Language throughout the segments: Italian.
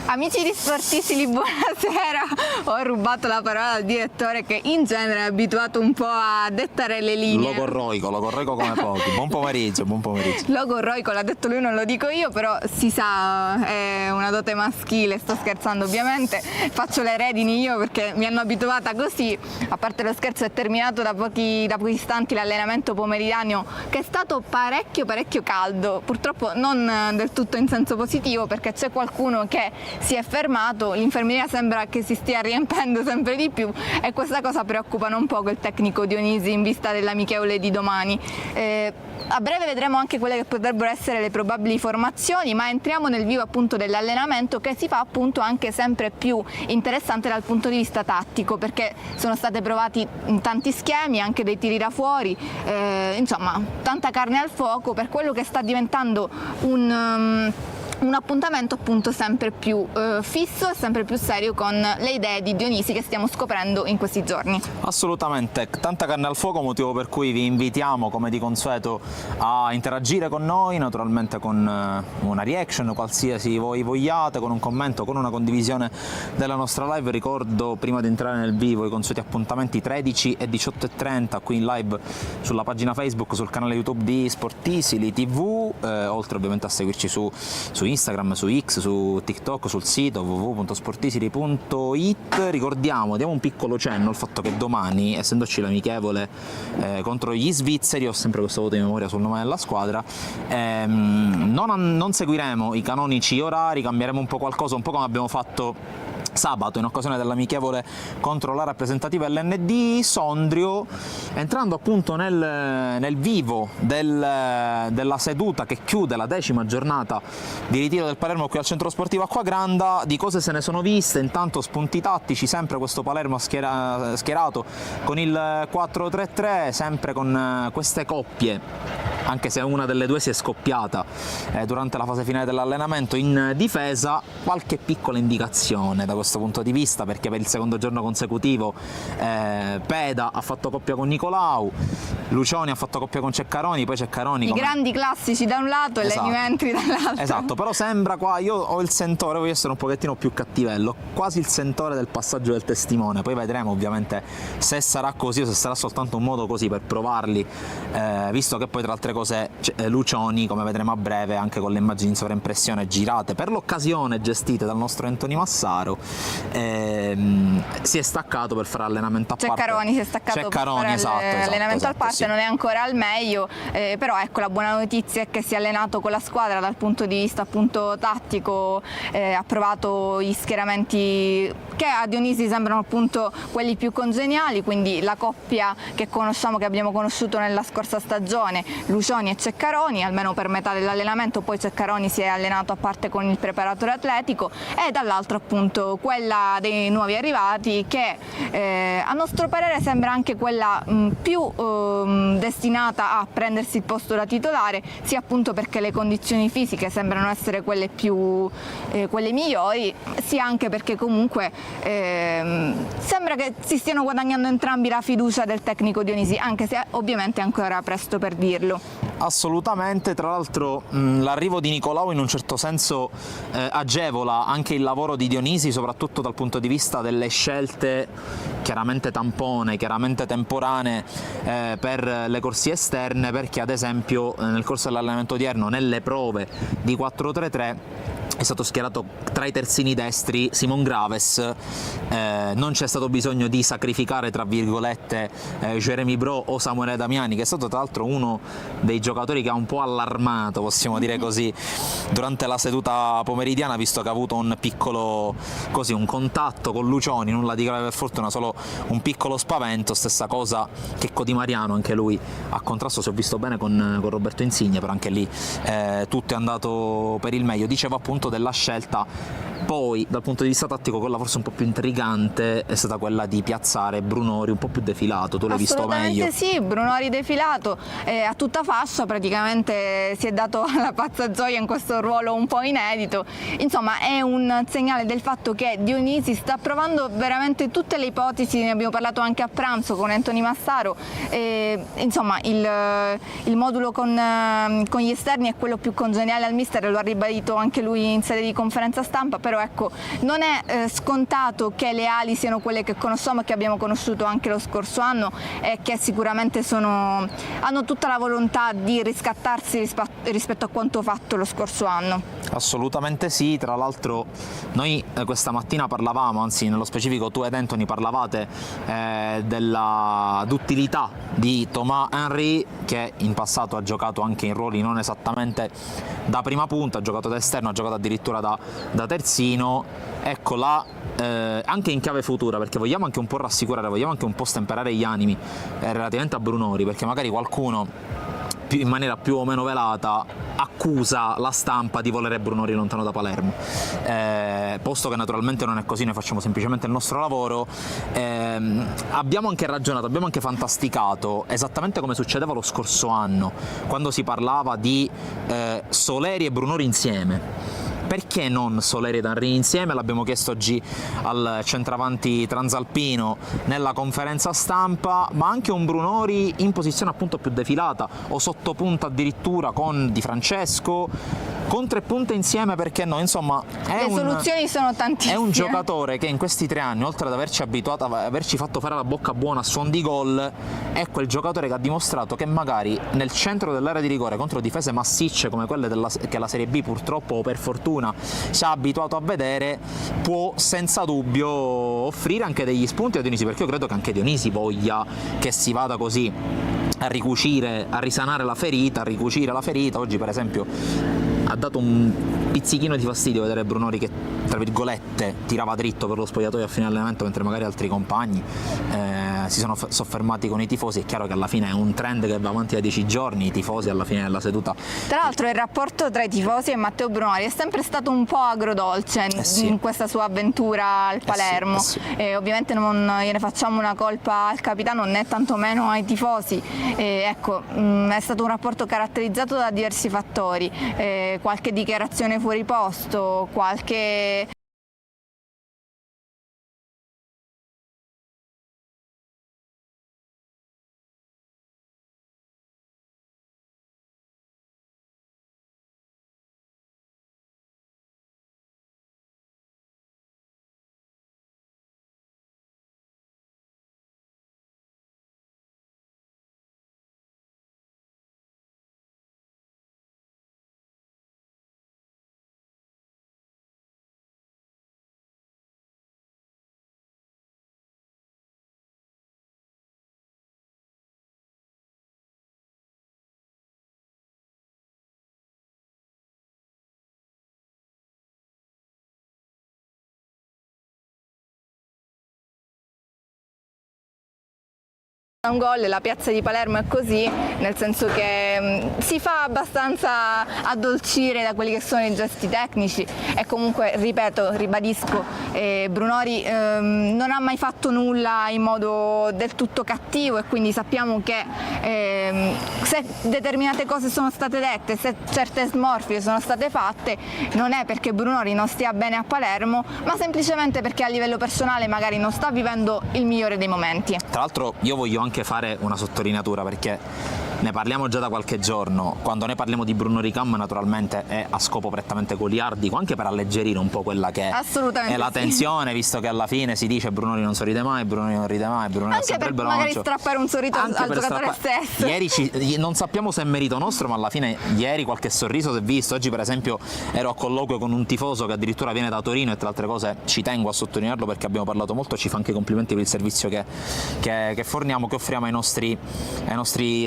Amici di Sportissili, buonasera. Ho rubato la parola al direttore che in genere è abituato un po' a dettare le linee. Logorroico come pochi. Buon pomeriggio. Logorroico l'ha detto lui, non lo dico io, però si sa, è una dote maschile, sto scherzando ovviamente. Faccio le redini io perché mi hanno abituata così. A parte lo scherzo, è terminato da pochi istanti l'allenamento pomeridiano, che è stato parecchio caldo, purtroppo non del tutto in senso positivo, perché c'è qualcuno che si è fermato, l'infermeria sembra che si stia riempendo sempre di più e questa cosa preoccupa non poco il tecnico Dionisi in vista dell'amichevole di domani. A breve vedremo anche quelle che potrebbero essere le probabili formazioni, ma entriamo nel vivo appunto dell'allenamento, che si fa appunto anche sempre più interessante dal punto di vista tattico, perché sono state provati tanti schemi, anche dei tiri da fuori, insomma tanta carne al fuoco per quello che sta diventando un appuntamento appunto sempre più fisso e sempre più serio con le idee di Dionisi che stiamo scoprendo in questi giorni. Assolutamente, tanta carne al fuoco, motivo per cui vi invitiamo come di consueto a interagire con noi, naturalmente con una reaction qualsiasi voi vogliate, con un commento, con una condivisione della nostra live. Ricordo prima di entrare nel vivo i consueti appuntamenti 13 e 18:30 qui in live sulla pagina Facebook, sul canale YouTube di Sportissili TV, oltre ovviamente a seguirci su Instagram, su X, su TikTok, sul sito www.sportisili.it. Ricordiamo, diamo un piccolo cenno al fatto che domani, essendoci l'amichevole contro gli svizzeri, ho sempre questo voto di memoria sul nome della squadra, non seguiremo i canonici orari, cambieremo un po' qualcosa, un po' come abbiamo fatto sabato in occasione dell'amichevole contro la rappresentativa LND Sondrio, entrando appunto nel vivo della seduta che chiude la 10ª giornata di ritiro del Palermo qui al centro sportivo Acquagranda. Di cose se ne sono viste, intanto spunti tattici, sempre questo Palermo schierato con il 4-3-3, sempre con queste coppie, anche se una delle due si è scoppiata durante la fase finale dell'allenamento in difesa. Qualche piccola indicazione da questo punto di vista, perché per il secondo giorno consecutivo Peda ha fatto coppia con Nicolau, Lucioni ha fatto coppia con Ceccaroni, poi Ceccaroni grandi classici da un lato e esatto, le new entry dall'altro. Esatto, però sembra qua, io ho il sentore, voglio essere un pochettino più cattivello, quasi il sentore del passaggio del testimone. Poi vedremo ovviamente se sarà così o se sarà soltanto un modo così per provarli, visto che poi tra altre cose Lucioni, come vedremo a breve anche con le immagini in sovraimpressione girate per l'occasione, gestite dal nostro Anthony Massaro, si è staccato per fare allenamento a parte. Ceccaroni si è staccato per fare allenamento a parte, sì. Non è ancora al meglio, però ecco, la buona notizia è che si è allenato con la squadra dal punto di vista appunto tattico, ha provato gli schieramenti che a Dionisi sembrano appunto quelli più congeniali, quindi la coppia che conosciamo, che abbiamo conosciuto nella scorsa stagione, Lucioni e Ceccaroni, almeno per metà dell'allenamento. Poi Ceccaroni si è allenato a parte con il preparatore atletico, e dall'altro appunto quella dei nuovi arrivati che a nostro parere sembra anche quella più destinata a prendersi il posto da titolare, sia appunto perché le condizioni fisiche sembrano essere quelle migliori, sia anche perché comunque sembra che si stiano guadagnando entrambi la fiducia del tecnico Dionisi, anche se ovviamente è ancora presto per dirlo. Assolutamente, tra l'altro l'arrivo di Nicolau in un certo senso agevola anche il lavoro di Dionisi, soprattutto dal punto di vista delle scelte chiaramente tampone, chiaramente temporanee per le corsie esterne, perché ad esempio nel corso dell'allenamento odierno, nelle prove di 4-3-3, è stato schierato tra i terzini destri Simon Graves, non c'è stato bisogno di sacrificare tra virgolette Jeremy Bro o Samuele Damiani, che è stato tra l'altro uno dei giocatori che ha un po' allarmato, possiamo dire così, durante la seduta pomeridiana, visto che ha avuto un piccolo un contatto con Lucioni, nulla di grave per fortuna, solo un piccolo spavento. Stessa cosa Checco Di Mariano, anche lui a contrasto, si è visto bene con Roberto Insigne, però anche lì tutto è andato per il meglio. Dicevo appunto della scelta Poi dal punto di vista tattico quella forse un po' più intrigante è stata quella di piazzare Brunori un po' più defilato, tu l'hai visto meglio. Sì, Brunori defilato a tutta fascia, praticamente si è dato la pazza gioia in questo ruolo un po' inedito. Insomma, è un segnale del fatto che Dionisi sta provando veramente tutte le ipotesi, ne abbiamo parlato anche a pranzo con Anthony Massaro. Insomma, il modulo con gli esterni è quello più congeniale al mister, lo ha ribadito anche lui in sede di conferenza stampa, però ecco, non è scontato che le ali siano quelle che conosciamo e che abbiamo conosciuto anche lo scorso anno e che sicuramente hanno tutta la volontà di riscattarsi rispetto a quanto fatto lo scorso anno. Assolutamente sì, tra l'altro noi questa mattina parlavamo, anzi nello specifico tu ed Anthony parlavate dell'utilità di Thomas Henry, che in passato ha giocato anche in ruoli non esattamente da prima punta, ha giocato da esterno, ha giocato addirittura da terzino. Ecco là, anche in chiave futura, perché vogliamo anche un po' rassicurare, vogliamo anche un po' stemperare gli animi relativamente a Brunori, perché magari qualcuno in maniera più o meno velata accusa la stampa di volere Brunori lontano da Palermo, posto che naturalmente non è così, noi facciamo semplicemente il nostro lavoro. Abbiamo anche ragionato, abbiamo anche fantasticato esattamente come succedeva lo scorso anno, quando si parlava di Soleri e Brunori insieme. Perché non Soleri ed Henry insieme? L'abbiamo chiesto oggi al centravanti transalpino nella conferenza stampa, ma anche un Brunori in posizione appunto più defilata o sottopunta addirittura con Di Francesco, con tre punte insieme, perché no? Insomma, le soluzioni sono tantissime. È un giocatore che in questi 3 anni, oltre ad averci abituato, averci fatto fare la bocca buona a suon di gol, è quel giocatore che ha dimostrato che magari nel centro dell'area di rigore contro difese massicce come quelle che la Serie B purtroppo o per fortuna ci ha abituato a vedere, può senza dubbio offrire anche degli spunti a Dionisi, perché io credo che anche Dionisi voglia che si vada così a ricucire, a risanare la ferita, a ricucire la ferita. Oggi per esempio ha dato un pizzichino di fastidio vedere Brunori che, tra virgolette, tirava dritto per lo spogliatoio a fine allenamento, mentre magari altri compagni si sono soffermati con i tifosi. È chiaro che alla fine è un trend che va avanti da 10 giorni, i tifosi alla fine della seduta. Tra l'altro il rapporto tra i tifosi e Matteo Brunori è sempre stato un po' agrodolce in questa sua avventura al Palermo. Ovviamente non gliene facciamo una colpa al capitano né tantomeno ai tifosi. Ecco, è stato un rapporto caratterizzato da diversi fattori, qualche dichiarazione fuori posto, qualche un gol. La piazza di Palermo è così, nel senso che si fa abbastanza addolcire da quelli che sono i gesti tecnici e comunque, ripeto, ribadisco, Brunori non ha mai fatto nulla in modo del tutto cattivo e quindi sappiamo che se determinate cose sono state dette, se certe smorfie sono state fatte, non è perché Brunori non stia bene a Palermo, ma semplicemente perché a livello personale magari non sta vivendo il migliore dei momenti. Tra l'altro io voglio anche fare una sottolineatura, perché ne parliamo già da qualche giorno. Quando ne parliamo di Bruno Ricam naturalmente è a scopo prettamente goliardico, anche per alleggerire un po' quella che è la tensione, visto che alla fine si dice Brunori non sorride mai, Brunori non ride mai, Brunori anche per magari strappare un sorriso al giocatore stesso. Ieri non sappiamo se è merito nostro, ma alla fine ieri qualche sorriso si è visto. Oggi per esempio ero a colloquio con un tifoso che addirittura viene da Torino e tra le altre cose ci tengo a sottolinearlo perché abbiamo parlato molto, ci fa anche complimenti per il servizio che forniamo, che offriamo ai nostri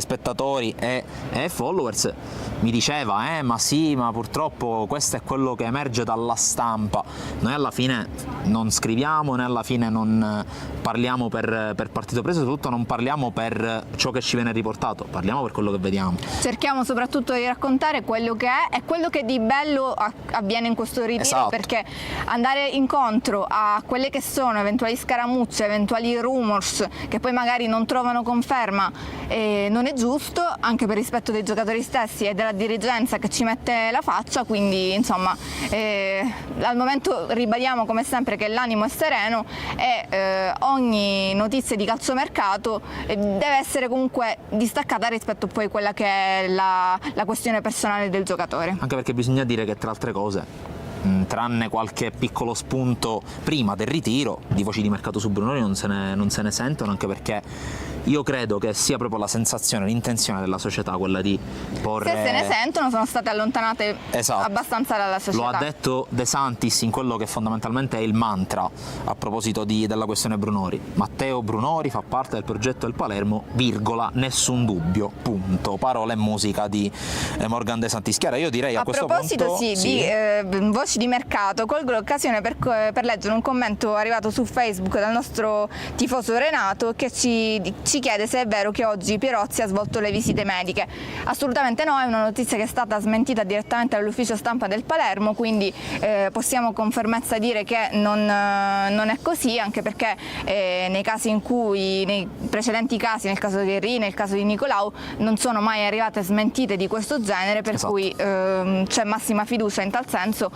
spettatori spettatori e followers, mi diceva ma sì, ma purtroppo questo è quello che emerge dalla stampa. Noi alla fine non scriviamo, né alla fine non parliamo per partito preso, soprattutto non parliamo per ciò che ci viene riportato, parliamo per quello che vediamo. Cerchiamo soprattutto di raccontare quello che è e quello che di bello avviene in questo ritiro, esatto. Perché andare incontro a quelle che sono eventuali scaramucce, eventuali rumors che poi magari non trovano conferma, non è giusto, anche per rispetto dei giocatori stessi e della dirigenza che ci mette la faccia, quindi insomma al momento ribadiamo come sempre che l'animo è sereno e ogni notizia di calciomercato deve essere comunque distaccata rispetto poi a quella che è la questione personale del giocatore. Anche perché bisogna dire che, tra altre cose, tranne qualche piccolo spunto prima del ritiro, di voci di mercato su Brunori non se ne sentono, anche perché io credo che sia proprio la sensazione, l'intenzione della società quella di porre... Se ne sentono, sono state allontanate, esatto, abbastanza dalla società. Lo ha detto De Santis in quello che fondamentalmente è il mantra a proposito della questione Brunori. Matteo Brunori fa parte del progetto del Palermo, virgola, nessun dubbio, punto. Parole e musica di Morgan De Santis. Chiara, io direi a questo punto... A proposito di voci di mercato, colgo l'occasione per leggere un commento arrivato su Facebook dal nostro tifoso Renato che ci chiede se è vero che oggi Pierozzi ha svolto le visite mediche. Assolutamente no, è una notizia che è stata smentita direttamente dall'ufficio stampa del Palermo, quindi possiamo con fermezza dire che non è così, anche perché nei precedenti casi, nel caso di Henry, nel caso di Nicolau, non sono mai arrivate smentite di questo genere, per esatto. Cui c'è massima fiducia in tal senso.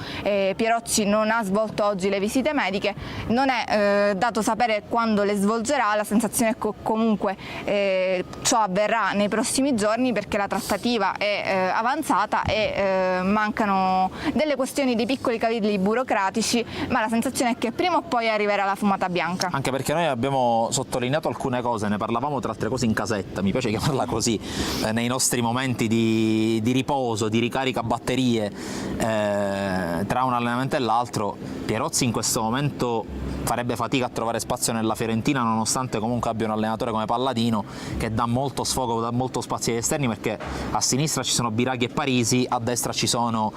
Pierozzi non ha svolto oggi le visite mediche, non è dato sapere quando le svolgerà, la sensazione è che comunque ciò avverrà nei prossimi giorni perché la trattativa è avanzata e mancano delle questioni di piccoli cavilli burocratici, ma la sensazione è che prima o poi arriverà la fumata bianca. Anche perché noi abbiamo sottolineato alcune cose, ne parlavamo tra altre cose in casetta, mi piace chiamarla così, nei nostri momenti di riposo, di ricarica batterie tra un allenamento e l'altro. Pierozzi in questo momento farebbe fatica a trovare spazio nella Fiorentina, nonostante comunque abbia un allenatore come Palladino che dà molto sfogo, dà molto spazio agli esterni, perché a sinistra ci sono Biraghi e Parisi, a destra ci sono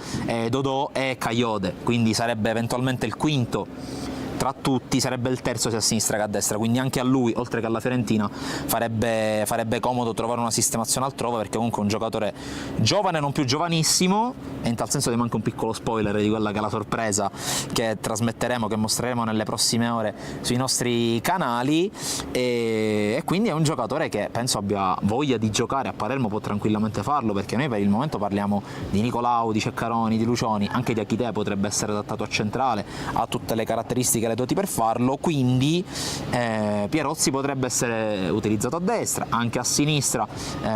Dodò e Cagliode, quindi sarebbe eventualmente il quinto tra tutti, sarebbe il terzo sia a sinistra che a destra, quindi anche a lui, oltre che alla Fiorentina, farebbe comodo trovare una sistemazione altrove, perché comunque è un giocatore giovane, non più giovanissimo, e in tal senso ti manca un piccolo spoiler di quella che è la sorpresa che trasmetteremo, che mostreremo nelle prossime ore sui nostri canali, e quindi è un giocatore che penso abbia voglia di giocare a Palermo, può tranquillamente farlo, perché noi per il momento parliamo di Nicolau, di Ceccaroni, di Lucioni, anche di Achidea potrebbe essere adattato a centrale, ha tutte le caratteristiche, le doti per farlo, quindi Pierozzi potrebbe essere utilizzato a destra, anche a sinistra,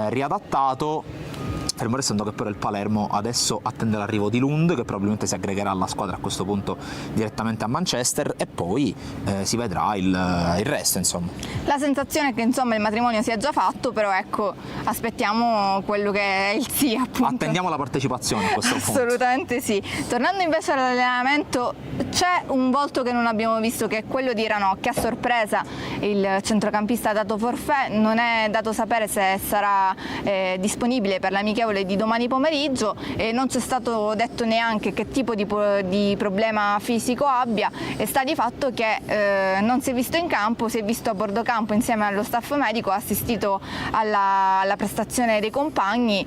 riadattato. Fermo restando che però il Palermo adesso attende l'arrivo di Lund, che probabilmente si aggregherà alla squadra a questo punto direttamente a Manchester, e poi si vedrà il resto, insomma. La sensazione è che insomma il matrimonio sia già fatto, però ecco, aspettiamo quello che è il sì, appunto. Attendiamo la partecipazione a questo punto. Assolutamente sì. Tornando invece all'allenamento, c'è un volto che non abbiamo visto, che è quello di Ranocchia. A sorpresa il centrocampista ha dato forfait, non è dato sapere se sarà disponibile per l'amichevole di domani pomeriggio, e non c'è stato detto neanche che tipo di problema fisico abbia, e sta di fatto che non si è visto in campo, si è visto a bordo campo insieme allo staff medico, ha assistito alla prestazione dei compagni,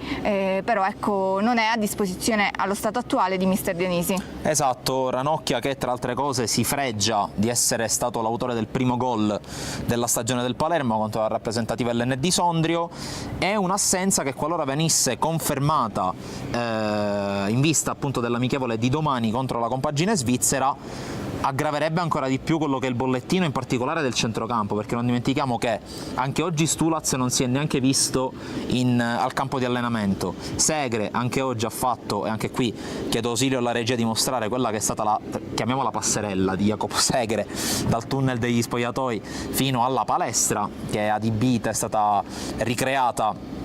però ecco, non è a disposizione allo stato attuale di mister Dionisi. Esatto, Ranocchia, che tra altre cose si fregia di essere stato l'autore del primo gol della stagione del Palermo contro la rappresentativa LND Sondrio, è un'assenza che, qualora venisse confermata in vista appunto dell'amichevole di domani contro la compagine svizzera, aggraverebbe ancora di più quello che è il bollettino, in particolare del centrocampo, perché non dimentichiamo che anche oggi Stulaz non si è neanche visto al campo di allenamento. Segre anche oggi ha fatto, e anche qui chiedo ausilio alla regia di mostrare quella che è stata la, chiamiamola passerella di Jacopo Segre, dal tunnel degli spogliatoi fino alla palestra, che è adibita, è stata ricreata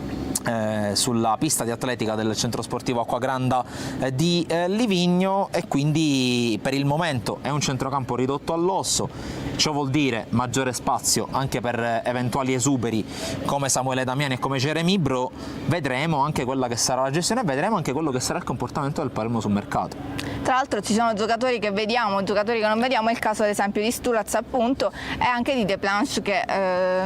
sulla pista di atletica del centro sportivo Acquagranda di Livigno, e quindi per il momento è un centrocampo ridotto all'osso. ciò vuol dire maggiore spazio anche per eventuali esuberi come Samuele Damiani e come Jeremy Bro. Vedremo anche quella che sarà la gestione e vedremo anche quello che sarà il comportamento del Palermo sul mercato. Tra l'altro ci sono giocatori che vediamo, giocatori che non vediamo, è il caso ad esempio di Sturaz appunto e anche di Deplanche che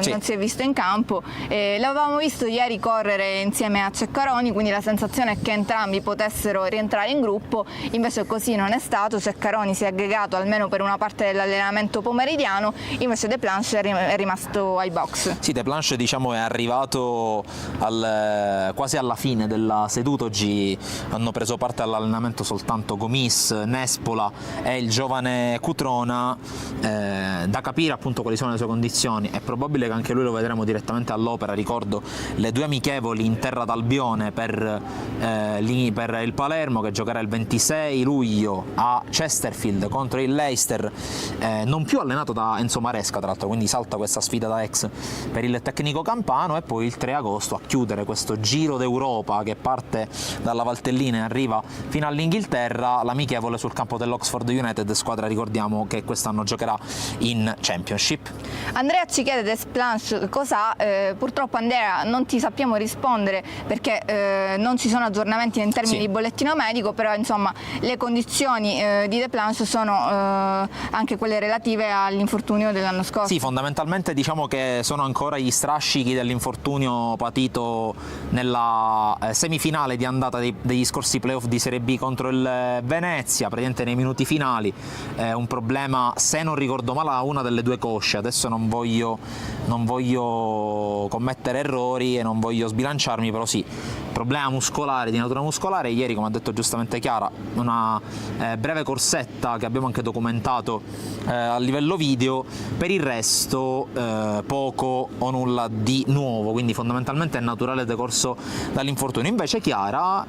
Sì. non si è visto in campo. L'avevamo visto ieri correre insieme a Ceccaroni, quindi la sensazione è che entrambi potessero rientrare in gruppo, invece così non è stato. Ceccaroni si è aggregato almeno per una parte dell'allenamento pomeridiano, invece Deplanche è rimasto ai box. Sì, Deplanche diciamo è arrivato quasi alla fine della seduta. Oggi hanno preso parte all'allenamento soltanto Gomis, Nespola e il giovane Cutrona, da capire appunto quali sono le sue condizioni. È probabile che anche lui lo vedremo direttamente all'opera. Ricordo le 2 amichevoli in terra d'Albione per il Palermo, che giocherà il 26 luglio a Chesterfield contro il Leicester, non più allenato da Enzo Maresca tra l'altro, quindi salta questa sfida da ex per il tecnico campano, e poi il 3 agosto a chiudere questo giro d'Europa che parte dalla Valtellina e arriva fino all'Inghilterra, l'amichevole sul campo dell'Oxford United, squadra ricordiamo che quest'anno giocherà in Championship. Andrea ci chiede Desplanche cosa ha, purtroppo Andrea non ti sappiamo rispondere perché non ci sono aggiornamenti in termini Sì. di bollettino medico, però insomma le condizioni di Desplanche sono anche quelle relative all'infortunio dell'anno scorso. Sì, fondamentalmente diciamo che sono ancora gli strascichi dell'infortunio patito nella semifinale di andata degli scorsi playoff di Serie B contro il Venezia, praticamente nei minuti finali, un problema, se non ricordo male, a una delle 2 cosce. Adesso non voglio commettere errori e non voglio sbilanciarmi, però sì, problema muscolare, di natura muscolare. Ieri, come ha detto giustamente Chiara, una breve corsetta che abbiamo anche documentato a livello video. Per il resto poco o nulla di nuovo, quindi fondamentalmente è naturale decorso dall'infortunio. Invece Chiara,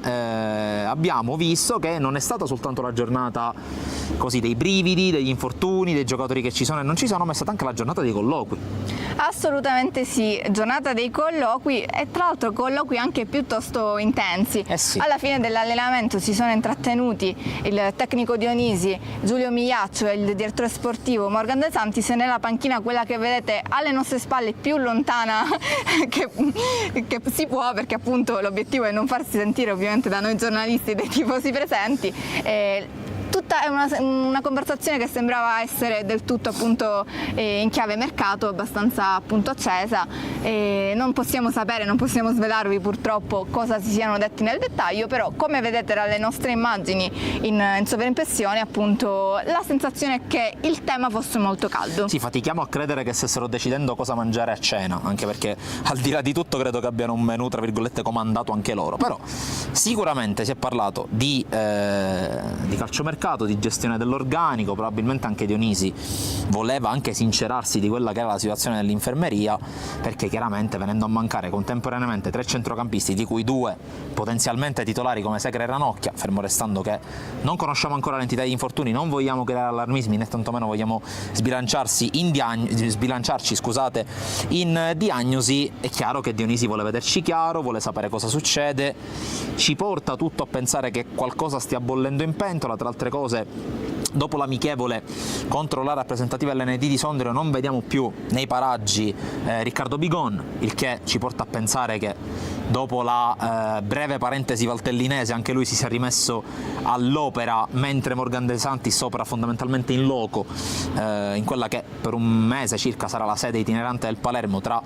abbiamo visto che non è stata soltanto la giornata così dei brividi, degli infortuni, dei giocatori che ci sono e non ci sono, ma è stata anche la giornata dei colloqui. Assolutamente sì, giornata dei colloqui, e tra l'altro colloqui anche piuttosto intensi. Sì. Alla fine dell'allenamento si sono intrattenuti il tecnico Dionisi, Giulio Migliaccio, e il direttore sportivo Morgan De Santis nella panchina, quella che vedete alle nostre spalle, più lontana che si può, perché appunto l'obiettivo è non farsi sentire ovviamente da noi giornalisti, dei tifosi presenti. Tutta è una conversazione che sembrava essere del tutto appunto in chiave mercato, abbastanza appunto accesa. Non possiamo sapere, non possiamo svelarvi purtroppo cosa si siano detti nel dettaglio, però come vedete dalle nostre immagini in sovraimpressione, appunto la sensazione è che il tema fosse molto caldo. Sì, fatichiamo a credere che stessero decidendo cosa mangiare a cena, anche perché al di là di tutto credo che abbiano un menù tra virgolette comandato anche loro, però sicuramente si è parlato di calciomercato, di gestione dell'organico. Probabilmente anche Dionisi voleva anche sincerarsi di quella che era la situazione dell'infermeria, perché chiaramente venendo a mancare contemporaneamente 3 centrocampisti, di cui 2 potenzialmente titolari come Segre e Ranocchia, fermo restando che non conosciamo ancora l'entità degli infortuni, non vogliamo creare allarmismi né tantomeno vogliamo sbilanciarci in diagnosi, è chiaro che Dionisi vuole vederci chiaro, vuole sapere cosa succede, ci porta tutto a pensare che qualcosa stia bollendo in pentola. Tra altre cose, dopo l'amichevole contro la rappresentativa LND di Sondrio non vediamo più nei paraggi Riccardo Bigon, il che ci porta a pensare che dopo la breve parentesi valtellinese anche lui si sia rimesso all'opera, mentre Morgan De Santis opera fondamentalmente in loco in quella che per un mese circa sarà la sede itinerante del Palermo tra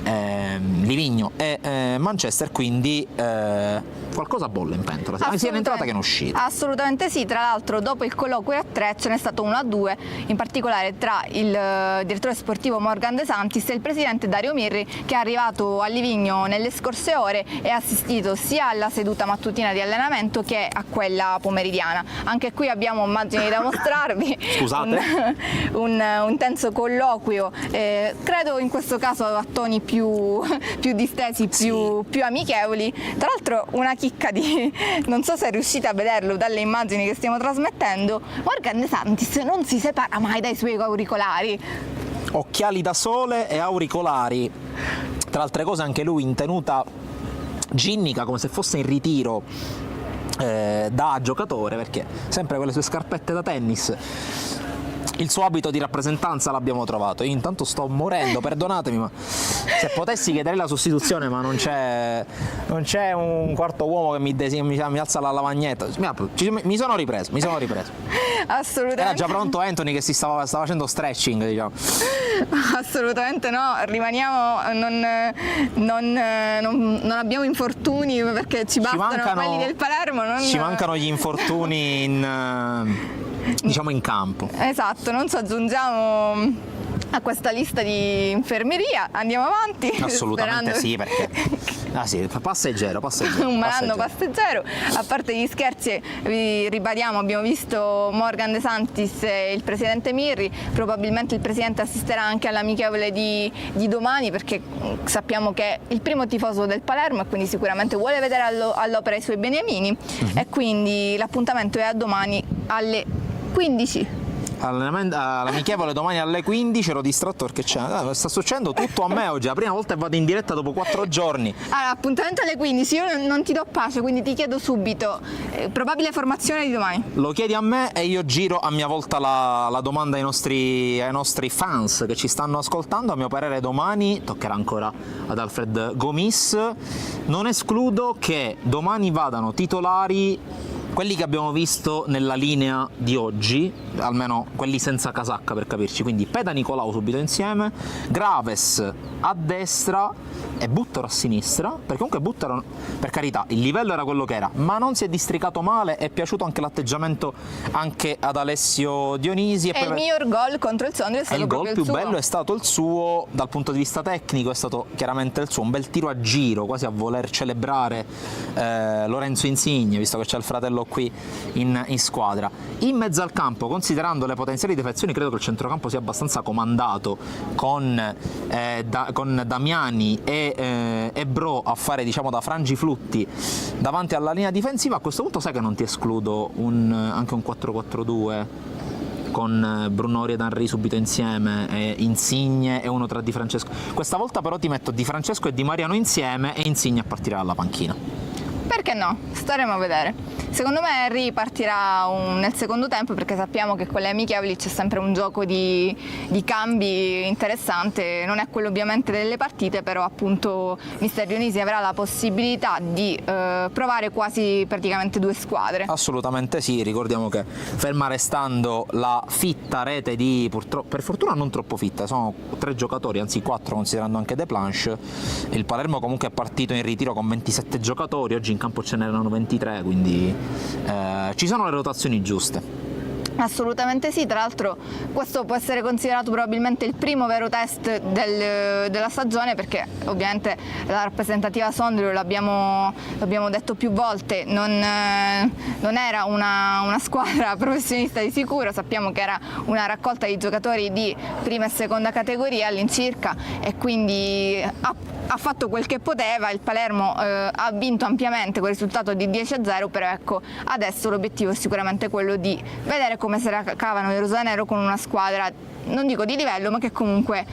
Livigno e Manchester, quindi qualcosa bolle in pentola, sia in entrata che in uscita. Assolutamente sì, tra l'altro dopo il colloquio a 3 ce n'è stato 1 a 2, in particolare tra il direttore sportivo Morgan De Santis e il presidente Dario Mirri, che è arrivato a Livigno nelle scorse ore e ha assistito sia alla seduta mattutina di allenamento che a quella pomeridiana. Anche qui abbiamo immagini da mostrarvi. Scusate. un intenso colloquio, credo in questo caso a toni più distesi, più amichevoli. Tra l'altro una chicca non so se riuscite a vederlo dalle immagini che stiamo trasmettendo, Morgan De Santis non si separa mai dai suoi auricolari. Occhiali da sole e auricolari, tra altre cose anche lui in tenuta ginnica, come se fosse in ritiro da giocatore, perché sempre con le sue scarpette da tennis il suo abito di rappresentanza l'abbiamo trovato. Io intanto sto morendo, perdonatemi, ma se potessi chiedere la sostituzione, ma non c'è un quarto uomo che mi alza la lavagnetta. Mi sono ripreso. Assolutamente. Era già pronto Anthony che stava facendo stretching, diciamo. Assolutamente no, rimaniamo, non abbiamo infortuni perché ci bastano quelli del Palermo. Ci mancano gli infortuni diciamo in campo. Esatto, non ci aggiungiamo a questa lista di infermeria, andiamo avanti. Assolutamente sì, perché passeggero. Un malanno passeggero. A parte gli scherzi, vi ribadiamo, abbiamo visto Morgan De Santis e il presidente Mirri, probabilmente il presidente assisterà anche all'amichevole di domani, perché sappiamo che è il primo tifoso del Palermo e quindi sicuramente vuole vedere all'opera i suoi beniamini, e quindi l'appuntamento è a domani alle 15. All'amichevole domani alle 15. Ero distratto perché sta succedendo tutto a me oggi, la prima volta che vado in diretta dopo 4 giorni. Allora, appuntamento alle 15, io non ti do pace, quindi ti chiedo subito probabile formazione di domani. Lo chiedi a me e io giro a mia volta la domanda ai nostri fans che ci stanno ascoltando. A mio parere domani toccherà ancora ad Alfred Gomis. Non escludo che domani vadano titolari quelli che abbiamo visto nella linea di oggi, almeno quelli senza casacca per capirci, quindi Peda Nicolau subito insieme, Graves a destra e Buttero a sinistra, perché comunque Buttero, per carità, il livello era quello che era, ma non si è districato male, è piaciuto anche l'atteggiamento anche ad Alessio Dionisi. E il miglior gol contro il Sondrio è stato proprio il suo. Il gol più bello è stato il suo, dal punto di vista tecnico è stato chiaramente il suo, un bel tiro a giro, quasi a voler celebrare Lorenzo Insigne, visto che c'è il fratello qui in squadra. In mezzo al campo, considerando le potenziali defezioni, credo che il centrocampo sia abbastanza comandato con Damiani e Bro a fare, diciamo, da frangiflutti davanti alla linea difensiva. A questo punto sai che non ti escludo anche un 4-4-2 con Brunori ed Henry subito insieme, Insigne e uno tra Di Francesco. Questa volta però ti metto Di Francesco e Di Mariano insieme e Insigne a partire dalla panchina. Perché no? Staremo a vedere. Secondo me Henry partirà nel secondo tempo, perché sappiamo che con le amichevoli c'è sempre un gioco di cambi interessante. Non è quello ovviamente delle partite, però appunto mister Dionisi avrà la possibilità di provare quasi praticamente due squadre. Assolutamente sì, ricordiamo che ferma restando la fitta rete di, purtroppo, per fortuna non troppo fitta, sono 3 giocatori, anzi 4 considerando anche De Planche. Il Palermo comunque è partito in ritiro con 27 giocatori, oggi in campo ce n'erano 23, quindi ci sono le rotazioni giuste. Assolutamente sì, tra l'altro questo può essere considerato probabilmente il primo vero test della stagione, perché ovviamente la rappresentativa Sondrio, l'abbiamo detto più volte, non era una squadra professionista di sicuro, sappiamo che era una raccolta di giocatori di prima e seconda categoria all'incirca, e quindi ha fatto quel che poteva. Il Palermo ha vinto ampiamente con il risultato di 10-0, però ecco, adesso l'obiettivo è sicuramente quello di vedere come se la cavano i rosanero con una squadra, non dico di livello, ma che comunque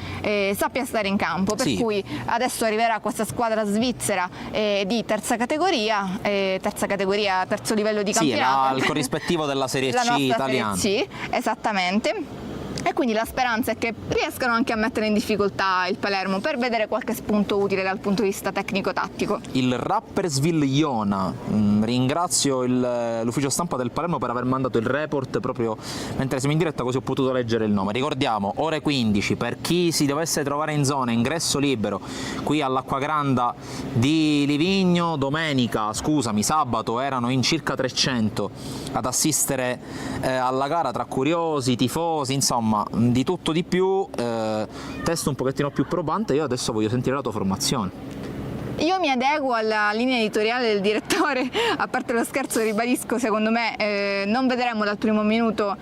sappia stare in campo, per cui adesso arriverà questa squadra svizzera di terza categoria, terzo livello di campionato. Sì, il corrispettivo della Serie C italiana. Serie C, esattamente. E quindi la speranza è che riescano anche a mettere in difficoltà il Palermo per vedere qualche spunto utile dal punto di vista tecnico-tattico. Il Rapperswil Jona, ringrazio l'ufficio stampa del Palermo per aver mandato il report proprio mentre siamo in diretta, così ho potuto leggere il nome. Ricordiamo, ore 15, per chi si dovesse trovare in zona, ingresso libero qui all'Acquagranda di Livigno. Sabato erano in circa 300 ad assistere alla gara, tra curiosi, tifosi, insomma di tutto di più. Test un pochettino più probante. Io adesso voglio sentire la tua formazione. Io mi adeguo alla linea editoriale del direttore, a parte lo scherzo, ribadisco, secondo me non vedremo dal primo minuto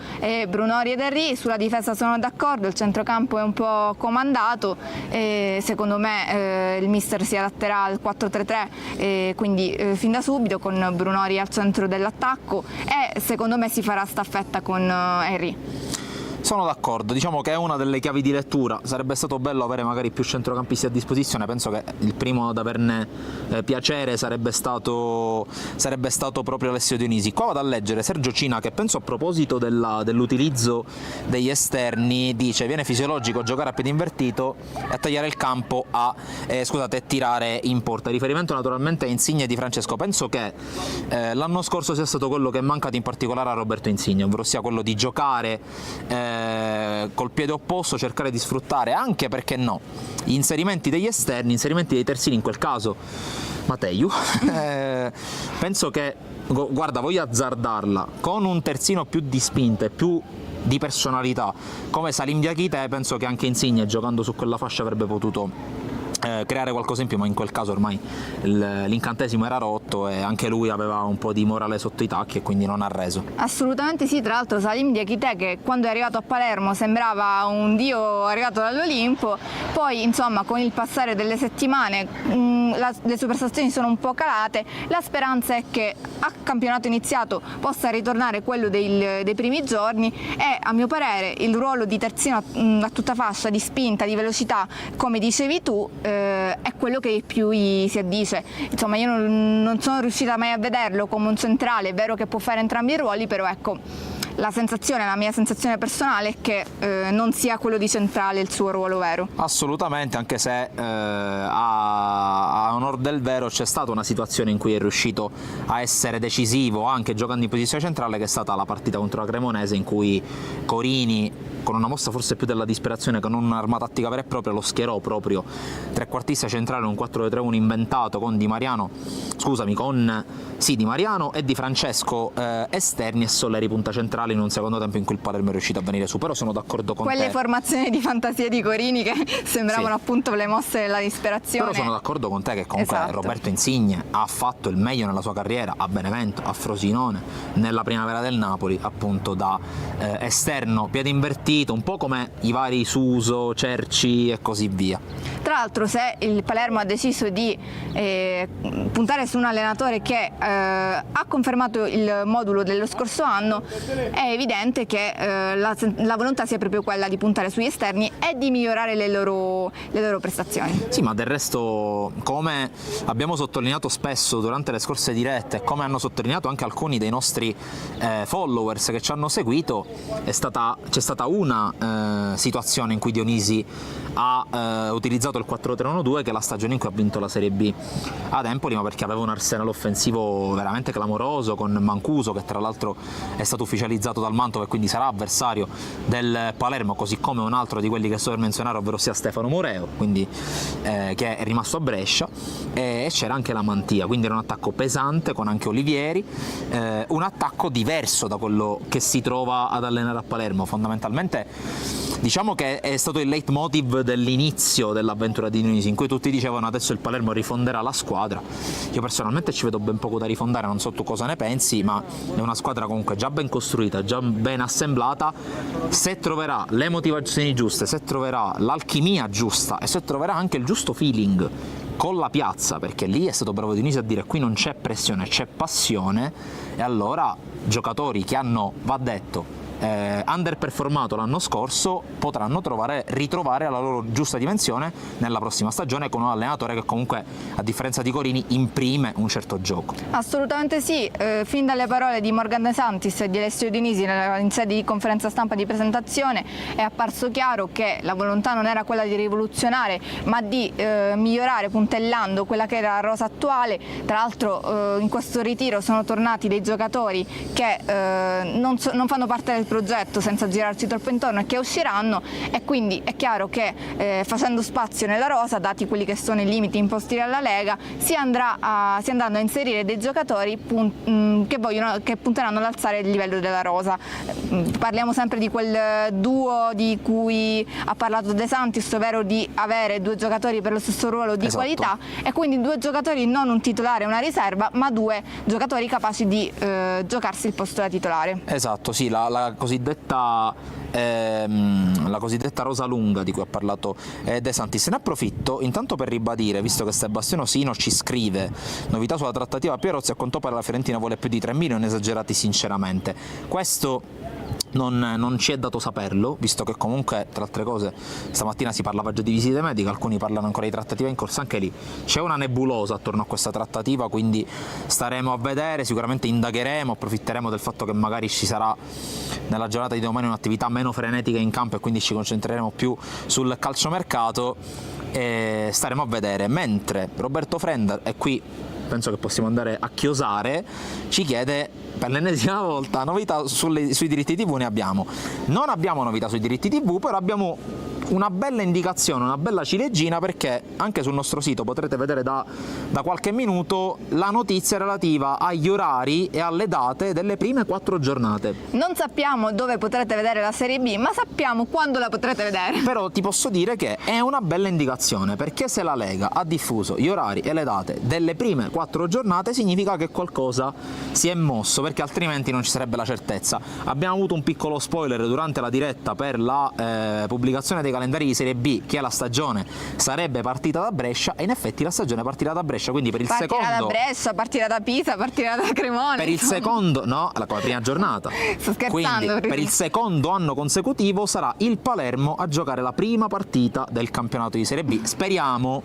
Brunori ed Henry. Sulla difesa sono d'accordo, il centrocampo è un po' comandato, secondo me il mister si adatterà al 4-3-3, quindi fin da subito con Brunori al centro dell'attacco, e secondo me si farà staffetta con Henry. Sono d'accordo, diciamo che è una delle chiavi di lettura. Sarebbe stato bello avere magari più centrocampisti a disposizione, penso che il primo ad averne piacere sarebbe stato proprio Alessio Dionisi. Qua vado a leggere Sergio Cina, che penso a proposito dell'utilizzo degli esterni dice: viene fisiologico giocare a piede invertito e a tagliare il campo e tirare in porta. Riferimento naturalmente a Insigne di Francesco. Penso che l'anno scorso sia stato quello che è mancato in particolare a Roberto Insigne, ovvero sia quello di giocare col piede opposto, cercare di sfruttare anche, perché no, gli inserimenti degli esterni, inserimenti dei terzini, in quel caso Mateu. Penso che, guarda, voglio azzardarla, con un terzino più di spinta e più di personalità come Salim Diakité, penso che anche Insigne giocando su quella fascia avrebbe potuto creare qualcosa in più, ma in quel caso ormai l'incantesimo era rotto e anche lui aveva un po' di morale sotto i tacchi e quindi non ha reso. Assolutamente sì, tra l'altro Salim Diakité, che quando è arrivato a Palermo sembrava un dio arrivato dall'Olimpo, poi insomma con il passare delle settimane le sue prestazioni sono un po' calate. La speranza è che a campionato iniziato possa ritornare quello dei primi giorni e, a mio parere, il ruolo di terzino a tutta fascia, di spinta, di velocità, come dicevi tu, è quello che più gli si addice. Insomma, io non sono riuscita mai a vederlo come un centrale. È vero che può fare entrambi i ruoli, però ecco, la mia sensazione personale è che non sia quello di centrale il suo ruolo vero. Assolutamente, anche se a onor del vero c'è stata una situazione in cui è riuscito a essere decisivo anche giocando in posizione centrale, che è stata la partita contro la Cremonese, in cui Corini, con una mossa forse più della disperazione che non un'arma tattica vera e propria, lo schierò proprio trequartista centrale in un 4-2-3-1 inventato con Di Mariano e Di Francesco esterni e Solleri punta centrale, in un secondo tempo in cui il Palermo è riuscito a venire su. Però sono d'accordo con quelle formazioni di fantasia di Corini che sembravano appunto le mosse della disperazione. Però sono d'accordo con te che comunque Roberto Insigne ha fatto il meglio nella sua carriera a Benevento, a Frosinone, nella primavera del Napoli, appunto da esterno, piede invertito, un po' come i vari Suso, Cerci e così via. Tra l'altro, se il Palermo ha deciso di puntare su un allenatore che ha confermato il modulo dello scorso anno, è evidente che la volontà sia proprio quella di puntare sugli esterni e di migliorare le loro prestazioni. Sì, ma del resto, come abbiamo sottolineato spesso durante le scorse dirette, come hanno sottolineato anche alcuni dei nostri followers che ci hanno seguito, c'è stata una situazione in cui Dionisi ha utilizzato il 4-3-1-2, che è la stagione in cui ha vinto la Serie B ad Empoli, ma perché aveva un arsenale offensivo veramente clamoroso, con Mancuso, che tra l'altro è stato ufficializzato dal Mantova e quindi sarà avversario del Palermo, così come un altro di quelli che sto per menzionare, ovvero sia Stefano Moreo, quindi, che è rimasto a Brescia, e c'era anche la Mantia, quindi era un attacco pesante con anche Olivieri, un attacco diverso da quello che si trova ad allenare a Palermo. Fondamentalmente diciamo che è stato il leitmotiv dell'inizio dell'avventura di Dionisi, in cui tutti dicevano adesso il Palermo rifonderà la squadra. Io personalmente ci vedo ben poco da rifondare, non so tu cosa ne pensi, ma è una squadra comunque già ben costruita, già ben assemblata. Se troverà le motivazioni giuste, se troverà l'alchimia giusta e se troverà anche il giusto feeling con la piazza, perché lì è stato bravo Dionisi a dire qui non c'è pressione, c'è passione, e allora giocatori che hanno, va detto, underperformato l'anno scorso potranno ritrovare la loro giusta dimensione nella prossima stagione, con un allenatore che comunque, a differenza di Corini, imprime un certo gioco. Assolutamente sì, fin dalle parole di Morgan De Santis e di Alessio Dionisi in sede di conferenza stampa di presentazione è apparso chiaro che la volontà non era quella di rivoluzionare, ma di migliorare, puntellando quella che era la rosa attuale. Tra l'altro in questo ritiro sono tornati dei giocatori che non fanno parte del progetto, senza girarci troppo intorno, e che usciranno, e quindi è chiaro che facendo spazio nella rosa, dati quelli che sono i limiti imposti dalla Lega, si andranno a inserire dei giocatori che punteranno ad alzare il livello della rosa. Parliamo sempre di quel duo di cui ha parlato De Santis, ovvero di avere due giocatori per lo stesso ruolo di qualità, e quindi due giocatori, non un titolare e una riserva, ma due giocatori capaci di giocarsi il posto da titolare. Esatto, sì, la cosiddetta rosa lunga di cui ha parlato De Santis. Ne approfitto intanto per ribadire, visto che Sebastiano Sino ci scrive novità sulla trattativa Pierozzi, a quanto pare la Fiorentina vuole più di 3 milioni, esagerati sinceramente. Questo non ci è dato saperlo, visto che comunque, tra altre cose, stamattina si parlava già di visite mediche, alcuni parlano ancora di trattativa in corso, anche lì c'è una nebulosa attorno a questa trattativa, quindi staremo a vedere, sicuramente indagheremo, approfitteremo del fatto che magari ci sarà nella giornata di domani un'attività meno frenetica in campo e quindi ci concentreremo più sul calciomercato e staremo a vedere, mentre Roberto Frenda, e qui penso che possiamo andare a chiosare, ci chiede per l'ennesima volta novità sui diritti TV. Non abbiamo novità sui diritti TV, però abbiamo una bella indicazione, una bella ciliegina, perché anche sul nostro sito potrete vedere da qualche minuto la notizia relativa agli orari e alle date delle prime 4 giornate. Non sappiamo dove potrete vedere la Serie B, ma sappiamo quando la potrete vedere. Però ti posso dire che è una bella indicazione, perché se la Lega ha diffuso gli orari e le date delle prime 4 giornate significa che qualcosa si è mosso, perché altrimenti non ci sarebbe la certezza. Abbiamo avuto un piccolo spoiler durante la diretta per la pubblicazione dei calendari di Serie B, che la stagione sarebbe partita da Brescia, e in effetti la stagione partirà da Brescia, quindi per il Partirà secondo... da Brescia, partirà da Pisa, partirà da Cremona. Per il secondo, no, la prima giornata. Sto scherzando. Quindi per il secondo anno consecutivo sarà il Palermo a giocare la prima partita del campionato di Serie B. Speriamo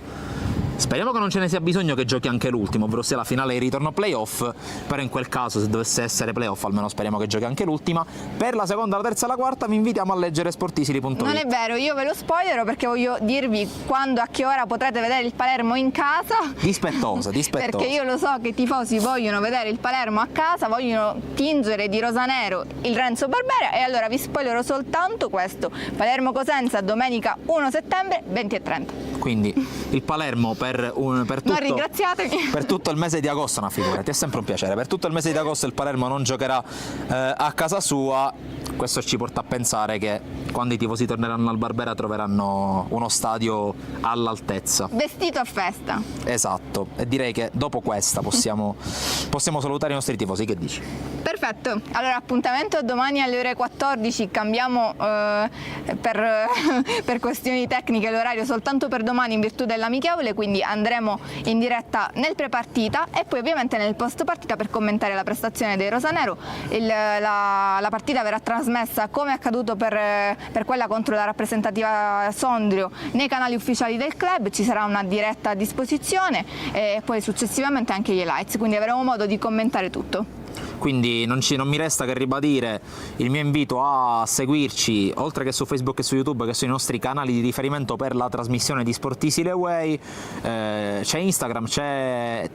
che non ce ne sia bisogno che giochi anche l'ultimo, ovvero sia la finale di ritorno playoff, però in quel caso, se dovesse essere playoff, almeno speriamo che giochi anche l'ultima. Per la seconda, la terza e la quarta vi invitiamo a leggere sportisili.it. Non è vero, io ve lo spoilerò perché voglio dirvi quando, a che ora potrete vedere il Palermo in casa. Dispettosa. Perché io lo so che i tifosi vogliono vedere il Palermo a casa, vogliono tingere di rosanero il Renzo Barbera, e allora vi spoilerò soltanto questo: Palermo-Cosenza domenica 1 settembre 20:30. Quindi il Palermo per Non ringraziatemi. per tutto il mese di agosto, una figurati, è sempre un piacere. Per tutto il mese di agosto il Palermo non giocherà a casa sua. Questo ci porta a pensare che quando i tifosi torneranno al Barbera troveranno uno stadio all'altezza. Vestito a festa. Esatto, e direi che dopo questa possiamo salutare i nostri tifosi. Che dici? Perfetto, allora appuntamento domani alle ore 14, cambiamo per questioni tecniche l'orario soltanto per domani in virtù dell'amichevole, quindi andremo in diretta nel prepartita e poi ovviamente nel post partita per commentare la prestazione dei rosanero. La partita verrà trasmessa, come accaduto per quella contro la rappresentativa Sondrio, nei canali ufficiali del club. Ci sarà una diretta a disposizione e poi successivamente anche gli highlights, quindi avremo modo di commentare tutto. Quindi non mi resta che ribadire il mio invito a seguirci, oltre che su Facebook e su YouTube, che sono i nostri canali di riferimento per la trasmissione di Sportisili Away. C'è Instagram, c'è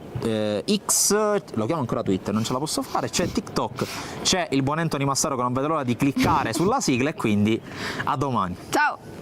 X, lo chiamo ancora Twitter, non ce la posso fare, c'è TikTok, c'è il buon Anthony Massaro che non vede l'ora di cliccare sulla sigla, e quindi a domani. Ciao!